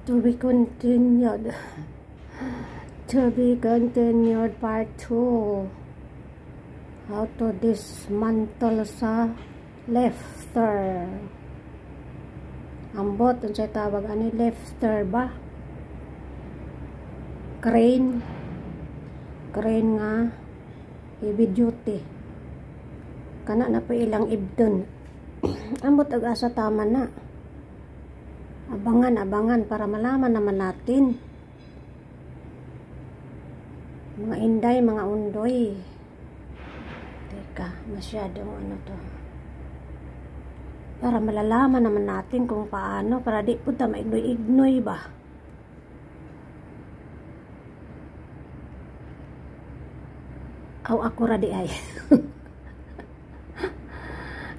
To be continued. To be continued part 2. How to dismantle sa lifter. Ambot, unsay tawag ani lifter ba? Crane. Crane nga heavy duty. Kana na pa ilang ibdon. Ambot ag asa tama na. Abangan para malaman naman natin. Mga inday, mga undoy. Teka, masyadong ano to. Para malalaman naman natin kung paano, para di po ta maignoy-ignoy ba. Aw ako radi ay.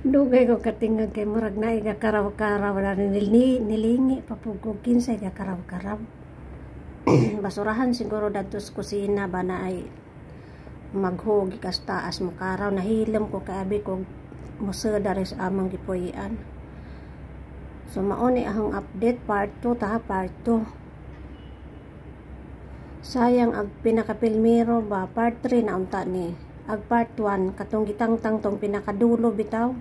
Dugay ko katingag kay murag na iga karaw-karaw na nilingi papugog kinsay iga karaw-karaw. Basurahan siguro datos kusina ba na ay maghugi kas taas mo karaw, nahilom ko kaabi ko museda res amang gipuyan. So mauni ahong update part 2 ta, part 2. Sayang ag pinakapilmiro ba part 3 na unta ni. Ag part 1 katong gitangtang tong pinakadulo bitaw.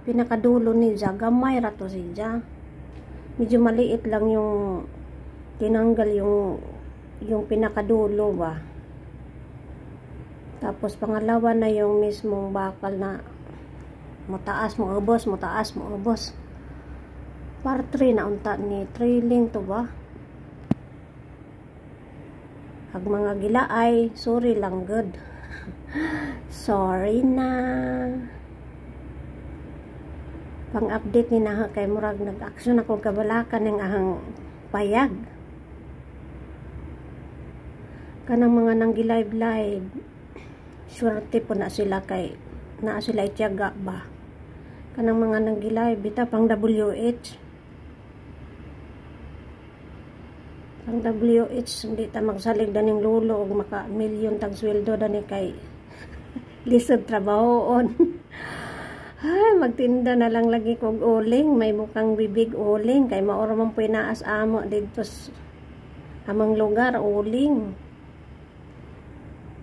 Pinakadulo ni siya, gamay rato siya. Medyo maliit lang yung tinanggal yung pinakadulo ba. Tapos pangalawa na yung mismong bakal na mutaas mo ubos, mutaas mo ubos. Part 3 na unta ni, trailing to ba. Ag mga gila ay sorry lang good. Sorry na. Pang-update ni na kay murag nag-action ako kabalakan ng ahang payag. Kanang mga nanggi-live swerte po na sila kay na sila itiyaga ba. Kanang mga nanggi-live bita pang WH. Pang WH hindi ta magsalig daning lulo og maka milyon tag sweldo dani kay lisod trabahoon. Ay, magtinda na lang lagi kog uling, may bukang bibig uling kay maoro man pinaas amo didto amang lugar uling.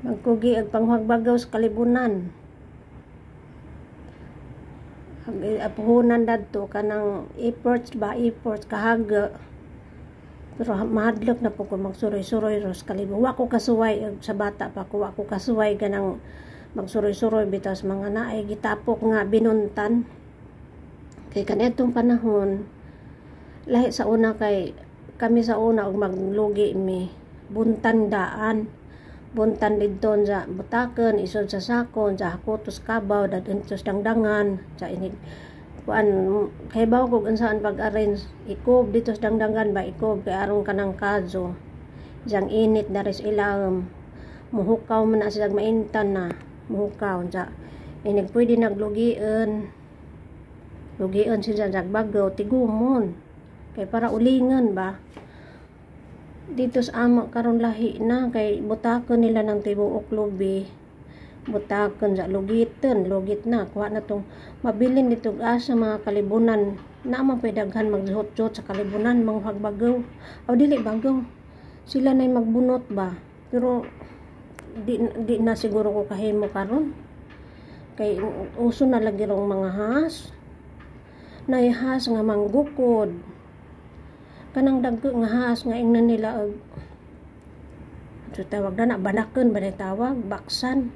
Magkugi ag panghagbagaw sa kalibunan. Apuhunan dadto kanang efforts ba, efforts kahaga. Pero mahadlok na po ko magsuroy-suroy ros kalibunan. Wa ko kasuway sa bata pa ko, wa ko kasuway ganang magsuroy-suroy bitas mga naay gitapok nga binuntan kay kanetong panahon lahi sa una kay kami sa una og maglugi mi buntan buntan didton sa butaken isod sa sakon sa hakutos kabaw dadun sa dangdangan sa inig kuan kay baw kog unsaan pag-arrange ikob dito sa dangdangan ba ikob kay aron kanang kadso jang init na res ilang muhukaw man na sila maintan na muhukaw sa inig pwede naglugian sila nagbagaw tigumon kay para ulingan ba dito sa amo karon lahi na kay butaken nila ng tibuok lubi butaken sa lugit na kuha na tong mabilin dito asa mga kalibunan na man pwedaghan maghot-hot sa kalibunan mga hagbagaw o dili bagaw sila nay magbunot ba pero di na siguro ko kahimo karon kay uso na lagi rong mga has naihas nga manggukod kanang dagko nga has nga ingnan nila og so tawag na banaken ba tawag baksan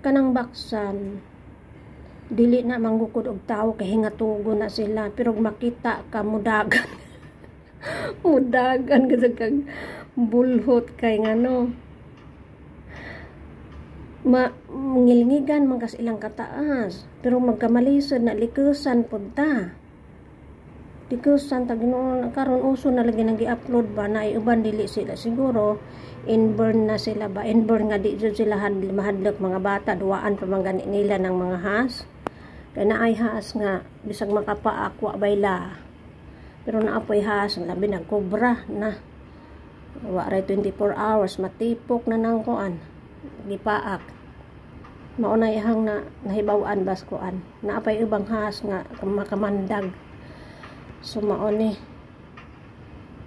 kanang baksan dili na manggukod og tao kay hingatugo na sila pero makita ka mudagan mudagan kasi kag bulhot kay ngano ngilngigan man kas ilang kataas pero magkamalisod na likusan pud ta likusan ta Ginoo karon uso na lagi nang gi-upload ba na uban dili sila siguro inborn na sila ba inborn nga di jud sila mahadlok mga bata duwaan pa man gani nila ng mga has kay naay has nga bisag makapaakwa bayla pero naapoy has labi nagkobra na wa ray 24 hours matipok na nang kuan gipaak mauna ihang na nahibawan baskoan naapay ubang has nga makamandag so mauni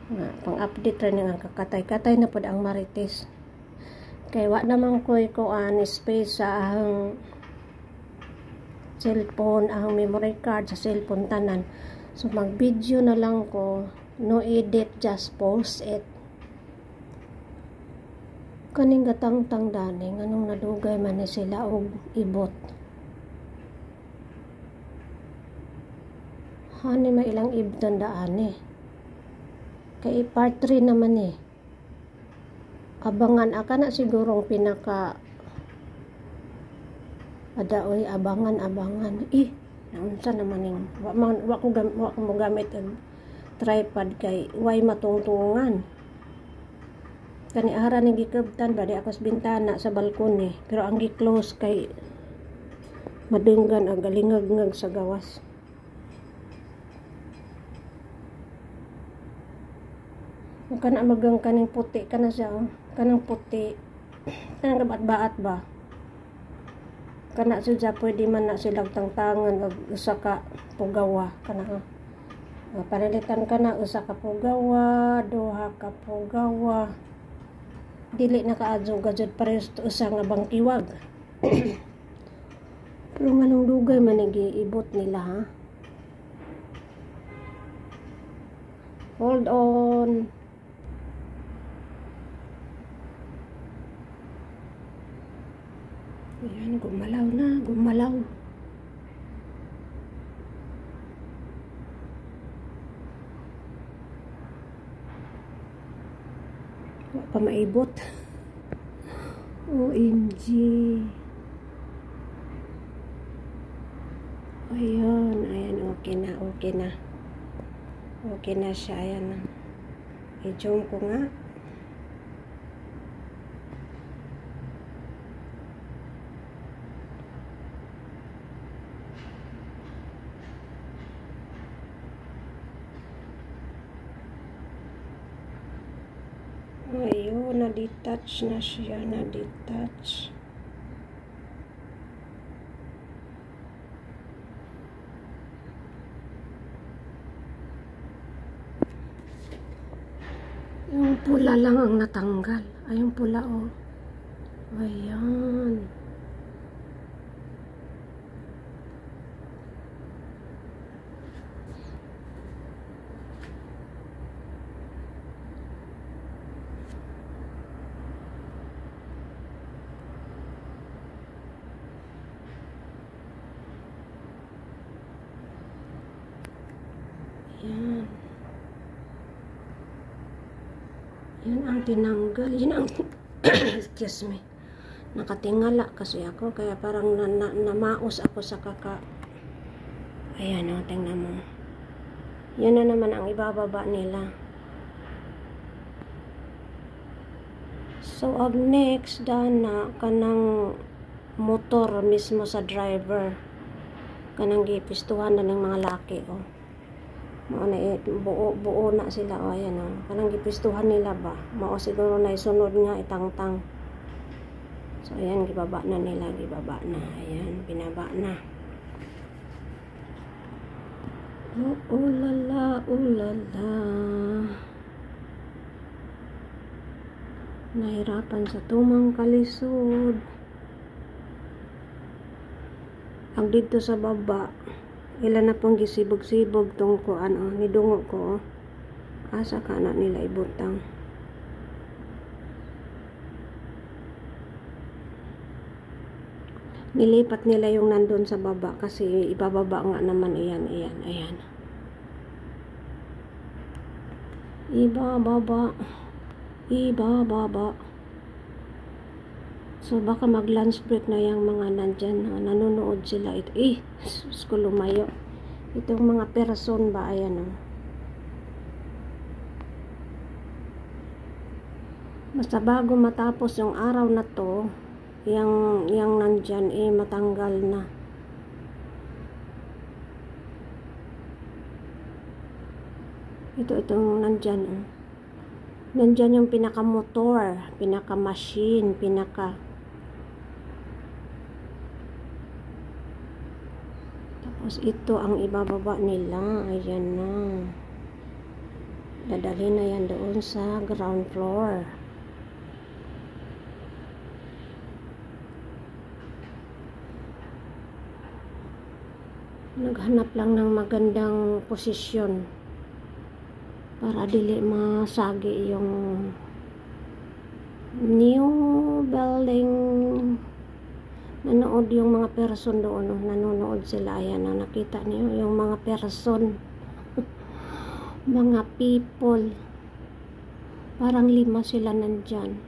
nga pang-update rin nga kakatay-katay na pod ang Marites. Kay wa naman ko kuan space sa ahang cellphone, ahang memory card sa cellphone tanan. So mag-video na lang ko, no edit, just post it. Kaning gatang-tang dani nganong nadugay man ni sila og ibot. Hani may ilang ibton daan eh. Kay part 3 naman eh. Abangan aka na sigurong pinaka adaoy abangan naunsa naman ning wa ko mo gamit ang tripod kay way matungtungan. Kani ara ning gikabtan badi ako sa bintana sa balkon eh. Pero ang gi-close kay madunggan ang galingag-ngag sa gawas. Kana magang kaning puti kana siya kanang puti kanang gabat-baat ba kana siya pwede man na silang tangtangan og usa ka pugawa kana paralitan kana usa ka pugawa duha ka pugawa dili na kaadyo gajud parehas usa nga bangkiwag. Pero nganong dugay man ibot nila ha. Hold on. Ayan, gumalaw na, gumalaw. Wala pa maibot. OMG. Ayan, okay na. Okay na siya, ayan na. I-zoom ko nga. Ayun, na-detach na siya, na-detach. Yung pula lang ang natanggal. Ay, yung pula, oh. Ayan. Yan. Yan ang tinanggal. Yan ang excuse me. Nakatingala kasi ako kaya parang namaos ako sa kaka. Ayan o, tingnan mo. Yan na naman ang ibababa nila. So, next dana kanang motor mismo sa driver. Kanang gipistuhan na ng mga laki o. Buo na sila o, ayan o. Kanang gipistuhan nila ba? Mao siguro na isunod nga itangtang. So ayan, gibaba na nila, ayan, binaba na. Ulala. Nahirapan sa tumang kalisod. Ang dito sa baba, ilan na pong gisibog-sibog tong kuan o, nidungo ko o. Asa ka na nila ibutang. Nilipat nila yung nandun sa baba kasi ibababa nga naman. Ayan. Ibababa. So baka mag lunch break na yung mga nandyan. Nanonood sila. Sus ko lumayo. Itong mga person ba, ayan o. Basta bago matapos yung araw na to, yang nandyan matanggal na. Itong nandyan nandyan yung pinaka-motor, pinaka-machine, tapos ito ang ibababa nila. Ayan na. Dadalhin na yan doon sa ground floor. Naghanap lang ng magandang posisyon para dili masagi yung new building. Nanood yung mga person doon, nanonood sila. Ayan, nakita niyo yung mga person. Mga people, parang 5 sila nandyan.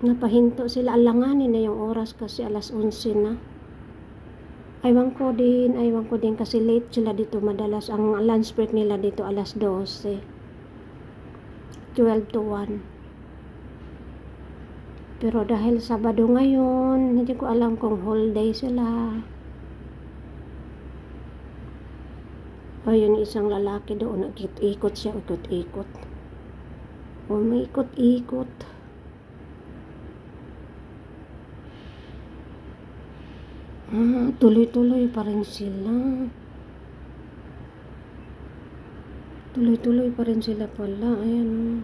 Napahinto sila, alanganin na yung oras kasi alas 11 na. Aywan ko din kasi late sila dito. Madalas ang lunch break nila dito alas 12, 12 to 1. Pero dahil Sabado ngayon, hindi ko alam kung whole day sila. Ayun, isang lalaki doon, nag-ikot siya, ikot-ikot. Umikot-ikot. Tuloy-tuloy pa rin sila. Tuloy-tuloy pa rin sila pala. Ayan.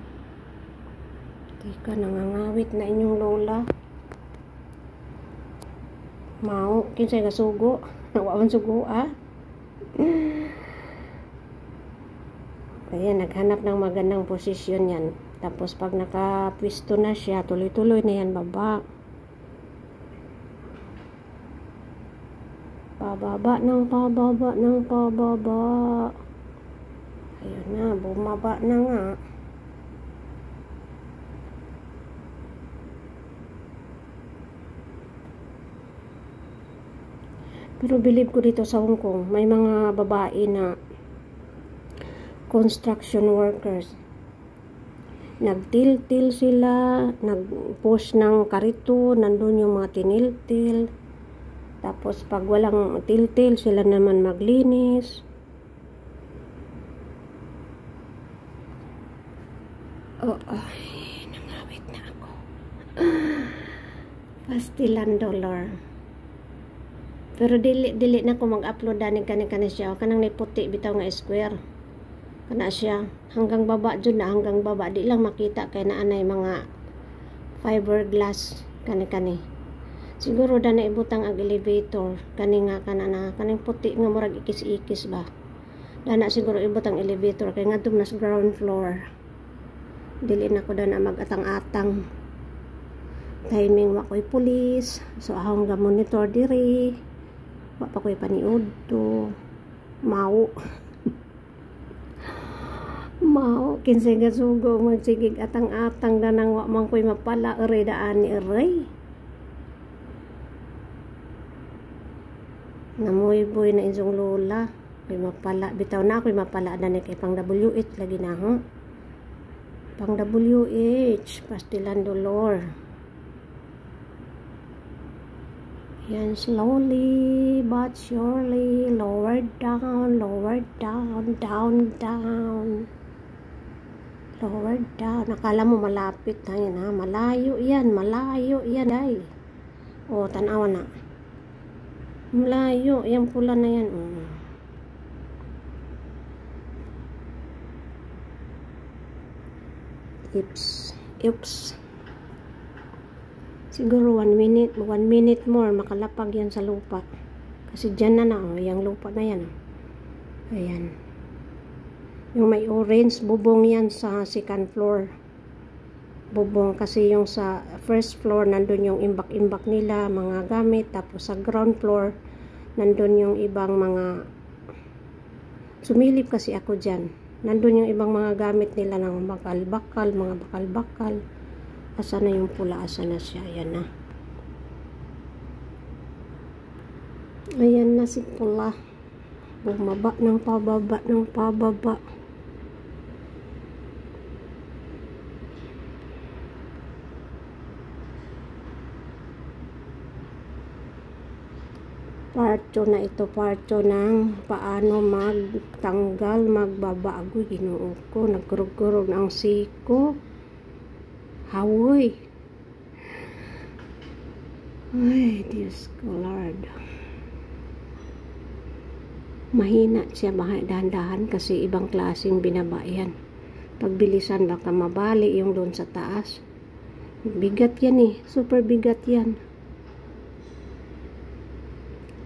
Teka, nangangawit na inyong lola. Mau, kinsay ka sugo. Nawawan sugo, Ayan, naghanap ng magandang posisyon yan. Tapos pag nakapwisto na siya, tuloy-tuloy na yan baba. Pababa ng pababa ng pababa. Ayun na, bumaba na nga. Pero believe ko dito sa Hong Kong, may mga babae na construction workers. Nagtil-til sila, nag-push ng karito, nandun yung mga tinil-til. Tapos pag walang til-til, sila naman maglinis. Nangawit na ako. Pastilan dollar. Pero dili na ko mag-upload danig kani siya. Kanang niputi bitaw nga square. Kana siya. Hanggang baba dyan na, hanggang baba. Di lang makita kay naanay mga fiberglass kani. Siguro da na ibutang ang elevator. Kani nga kanana. Kaning puti nga murag ikis-ikis ba. Da na siguro ibutang elevator. Kay nga nas ground floor. Dili na ko da na mag-atang-atang. Timing wakoy pulis. So ahong ga monitor diri. Wa pa ko'y paniud to. Mau. Kinsay nga sugo. Magsigig atang-atang na nang wa man ko'y mapala. Aray daan ni aray. Namuy-buy na insong lola. Ko'y mapala. Bitaw na ko'y mapala na ni kay pang WH lagi na ho. Pang WH. Pastilan dolor. Yan, slowly but surely, lower down, lower down, down, down. Lower down. Nakala mo malapit na yan, ha? Malayo yan, ay. O, tanawa na. Malayo, yan pula na yan. Oops. Siguro 1 minute more makalapag yan sa lupa. Kasi dyan na yung lupa na yan. Ayan. Yung may orange, bubong yan sa second floor. Bubong kasi yung sa first floor, nandun yung imbak-imbak nila, mga gamit. Tapos sa ground floor, nandun yung ibang mga, sumilip kasi ako dyan. Nandun yung ibang mga gamit nila ng mga bakal-bakal. Asa na yung pula? Asa na siya? Ayan na. Ayan na si pula. Bumaba ng pababa. Parto na ito. Parto ng paano magtanggal, magbabago. Ginoo ko. Nagkurog-kurog na ang siko. Hawoy. Ay, Diyos ko, Lord. Mahina siya, dahan-dahan kasi ibang klaseng binaba yan. Pagbilisan baka mabali yung doon sa taas. Bigat yan eh, super bigat yan.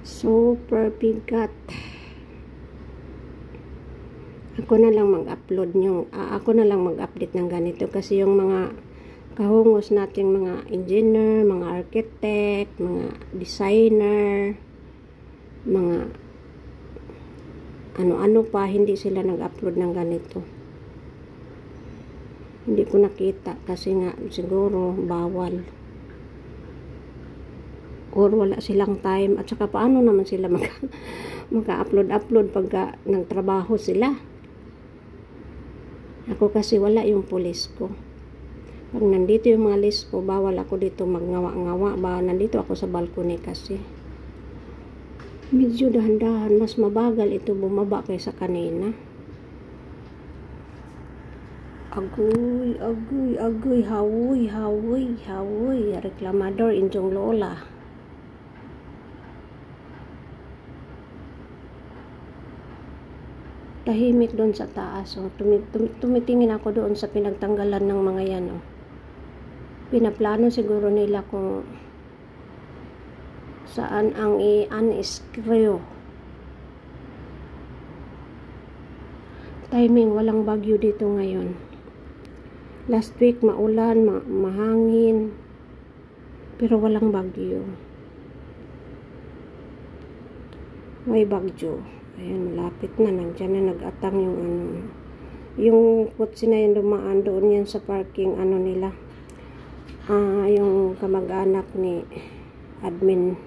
Super bigat. Ako na lang mag-upload ako na lang mag-update ng ganito kasi yung mga kahungos nating mga engineer, mga architect, mga designer, mga ano-ano pa, hindi sila nag-upload ng ganito. Hindi ko nakita kasi nga siguro bawal or wala silang time at saka paano naman sila maka-upload pagka nagtrabaho sila. Ako kasi wala yung pulis ko. Pag nandito yung mga list ko, bawal ako dito magngawa-ngawa. Nandito ako sa balcony kasi. Medyo dahan-dahan. Mas mabagal ito bumaba kaysa kanina. Agoy, agoy, agoy, hawoy, hawoy, hawoy. Reklamador, injong lola. Tahimik doon sa taas. Oh. Tumitingin ako doon sa pinagtanggalan ng mga yan. Oh. Pinaplano siguro nila kung saan ang i-unscrew. Timing, walang bagyo dito ngayon. Last week, maulan, mahangin. Pero walang bagyo. May bagyo. Ayan, malapit na. Nandiyan na nag-atang yung yung kutsi na yung dumaan doon yan sa parking nila. Yung kamag-anak ni admin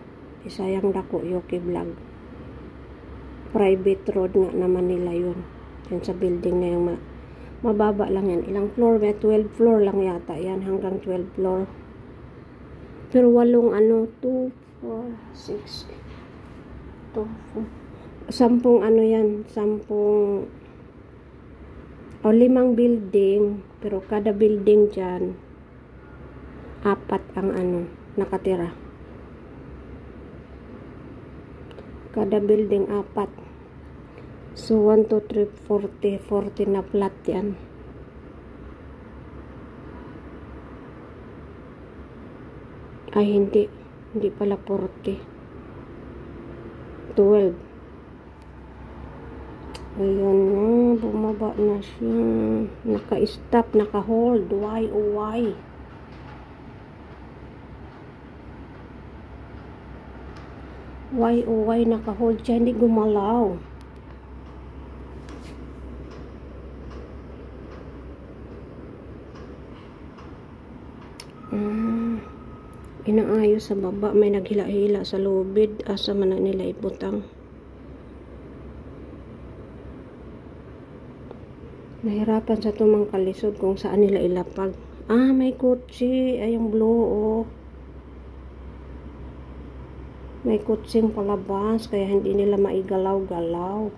Isayang Dako Yuki Vlog. Private road nga naman nila yun. Yan sa building na yung mababa lang yan. Ilang floor? May 12 floor lang yata yan. Hanggang 12 floor. Pero walong 2, 4, 6, 2, 4. 10 yan. 10 o 5 building. Pero kada building dyan 4 ang nakatira. Kada building 4. So 1, 2, 3, 40 na flat yan. Ay hindi pala 40. 12. Ayun na, bumaba na siya. Naka-stop, naka-hold. Why oh why? Why oh why naka-hold siya, hindi gumalaw. Inaayos sa baba, may naghila-hila sa lubid, asa man na nila ibutang. Nahirapan sa tumang kalisod kung saan nila ilapag. May kutsi, ay yung blue oh. May kutsing palabas, kaya hindi nila maigalaw-galaw.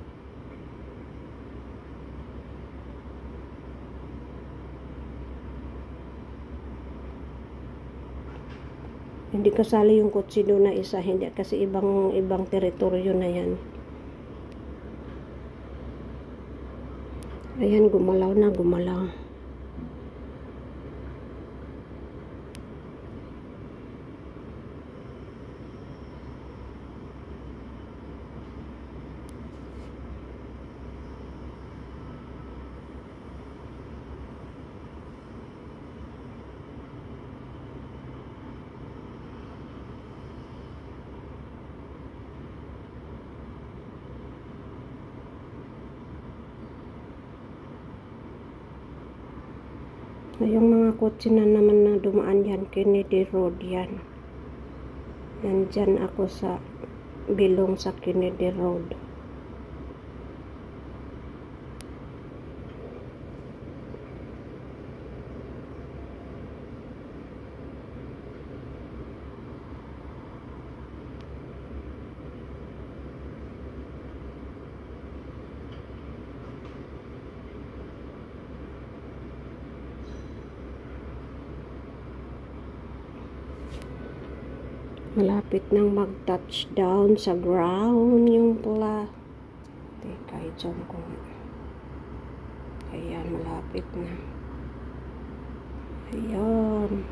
Hindi kasali yung kutsi doon na isa, hindi kasi ibang teritoryo na yan. Ayan, gumalaw na, gumalaw. Yung mga kotse na naman na dumaan yan, Kennedy Road yan. Nandyan ako sa bilong sa Kennedy Road. Malapit nang mag-touchdown sa ground yung pula. Teka, i-jump ko. Ayan, malapit na. Ayan.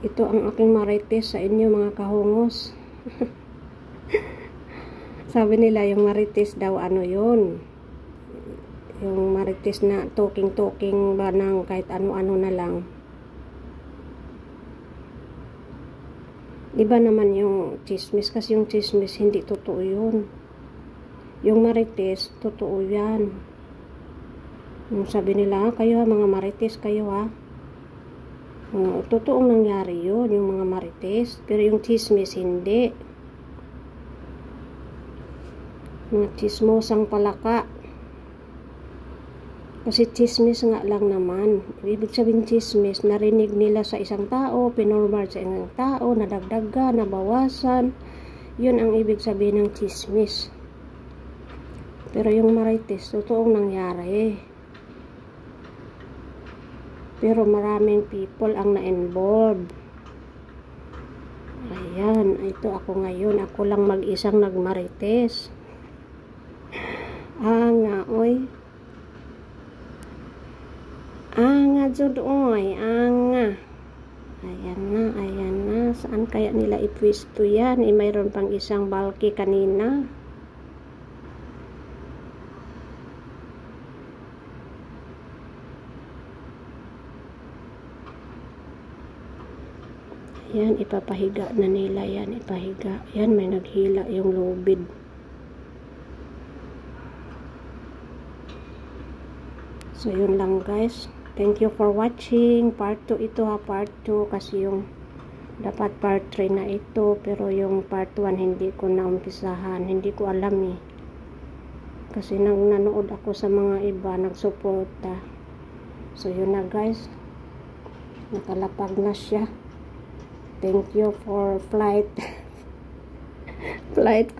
Ito ang aking marites sa inyo mga kahungos. Sabi nila yung marites daw ano yun. Yung marites na talking ba ng kahit ano-ano na lang. Iba naman yung chismis kasi yung chismis hindi totoo yun. Yung marites, totoo yan. Yung sabi nila, kayo ha, mga marites kayo ha. Totoong nangyari yun, yung mga marites. Pero yung chismis, hindi. Mga chismosang palaka. Kasi chismis nga lang naman. Ibig sabihin chismis, narinig nila sa isang tao, pinormal sa isang tao, nadagdagan, nabawasan. Yun ang ibig sabihin ng chismis. Pero yung marites, totoong nangyari. Pero maraming people ang na-involve. Ayan, ito ako ngayon. Ako lang mag-isang nagmarites. Nga, oy. Nga, jud, oy. Nga. Ayan na. Saan kaya nila ipwisto yan? Mayroon pang isang balki kanina. Yan, ipapahiga na nila yan. Ipahiga. Yan, may naghila yung lubid. So, yun lang guys. Thank you for watching. Part 2 ito ha. Part 2 kasi yung dapat part 3 na ito. Pero yung part 1 hindi ko naumpisahan. Hindi ko alam eh. Kasi nang nanood ako sa mga iba, nagsuporta. So, yun na guys. Nakalapag na siya. Thank you for flight. Flight.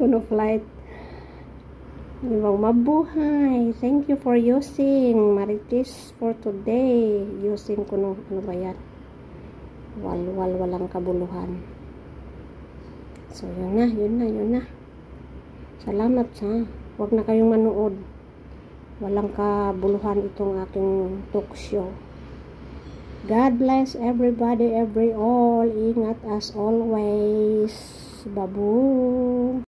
Ibang mabuhay. Thank you for using marites for today. Using kuno, ano ba yan? Walang kabuluhan. So, yun na. Salamat ha. Huwag na kayong manood. Walang kabuluhan itong aking talk show. God bless everybody, all. Ingat as always. Babu.